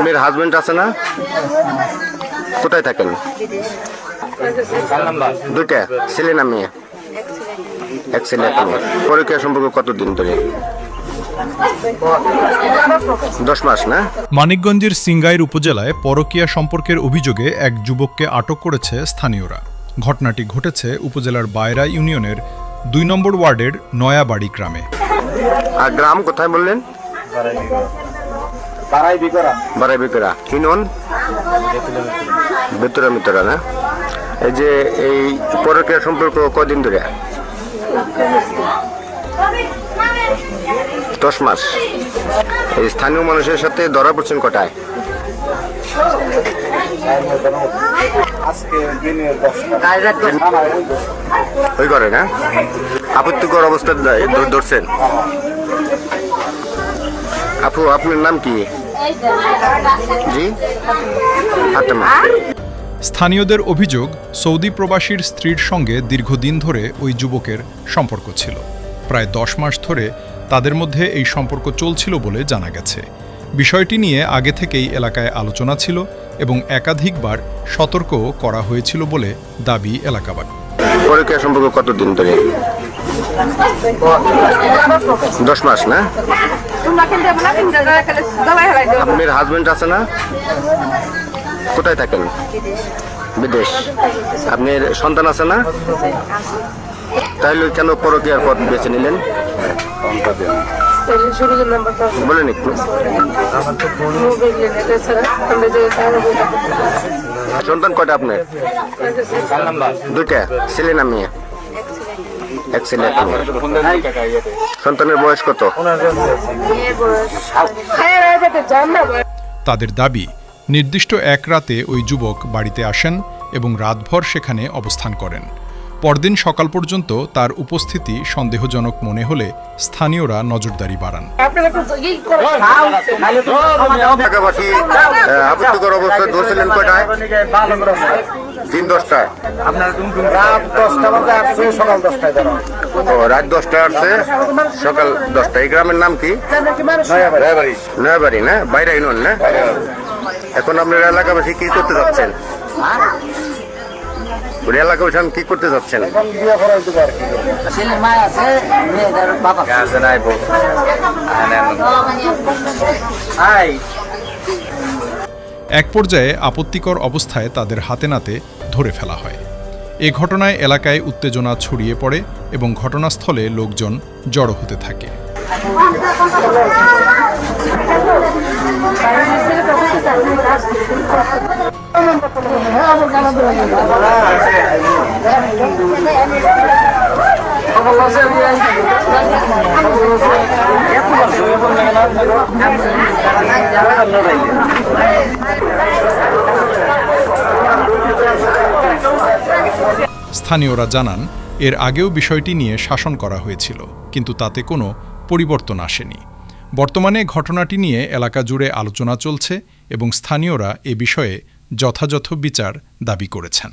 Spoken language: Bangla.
আপনার হাজবেন্ড আছে না? কোথায় থাকেন? দুইটা ছেলে না মেয়ে? এক ছেলে এক মেয়ে। পরকীয়া সম্পর্ক কতদিন ধরে? 10 মাস না? মানিকগঞ্জের সিংগাইর উপজেলায় পরকীয়া সম্পর্কের অভিযোগে এক যুবককে আটক করেছে স্থানীয়রা। ঘটনাটি ঘটেছে উপজেলার বায়রা ইউনিয়নের 2 নম্বর ওয়ার্ডের নয়াবাড়ি গ্রামে। আর গ্রাম কোথায় বললেন? বারাই বিকরা। ইউনিয়ন বেতুরা না? এই যে এই পরকীয়া সম্পর্ক কদিন ধরে? 10 মাস। এই স্থানীয় মানুষের সাথে ধরা পড়ছেন কটায়? ওই করে না? আপত্তিকর অবস্থা ধরছেন? আপু, আপনার নাম কি? জি, ফাতেমা। স্থানীয়দের অভিযোগ, সৌদি প্রবাসীর স্ত্রীর সঙ্গে দীর্ঘদিন ধরে ওই যুবকের সম্পর্ক ছিল। প্রায় 10 মাস ধরে তাদের মধ্যে এই সম্পর্ক চলছিল বলে জানা গেছে। বিষয়টি নিয়ে আগে থেকেই এলাকায় আলোচনা ছিল এবং একাধিকবার সতর্কও করা হয়েছিল বলে দাবি এলাকাবাসী। পরকীয়া সম্পর্ক কতদিন ধরে? 10 মাস না? আপনার হাজবেন্ড আছে না? কোথায় থাকেন? বিদেশ। আপনার সন্তান আছে না? তাহলে কেন পরকীয়ার পথ বেছে নিলেন? বলেন একটু। সন্তান কয়টা আপনার? দুইটা ছেলে না মেয়ে? এক ছেলে এক মেয়ে। সন্তানের বয়স কত? তাদের দাবি, নির্দিষ্ট এক রাতে ওই যুবক বাড়িতে আসেন এবং রাতভর সেখানে অবস্থান করেন। পরদিন সকাল পর্যন্ত তার উপস্থিতি সন্দেহজনক মনে হলে স্থানীয়রা নজরদারি বাড়ান। আপত্তিকর অবস্থা ধরছিলেন কয়টায়? দিন 10টায়। রাত 10টায় আসছে, সকাল 10টায়। এই গ্রামের নাম কি? নয়াবাড়ি না? বাইরে ইউনিয়ন না? এখন আপনার এলাকাবাসী কি করতে যাচ্ছেন? এলাকাবাসী কি করতে যাচ্ছেন? এক পর্যায়ে আপত্তিকর অবস্থায় তাদের হাতে নাতে ধরে ফেলা হয়। এ ঘটনায় এলাকায় উত্তেজনা ছড়িয়ে পড়ে এবং ঘটনাস্থলে লোকজন জড়ো হতে থাকে। স্থানীয়রা জানান, এর আগেও বিষয়টি নিয়ে শাসন করা হয়েছিল, কিন্তু তাতে কোনো পরিবর্তন আসেনি। বর্তমানে ঘটনাটি নিয়ে এলাকা জুড়ে আলোচনা চলছে এবং স্থানীয়রা এ বিষয়ে যথাযথ বিচার দাবি করেছেন।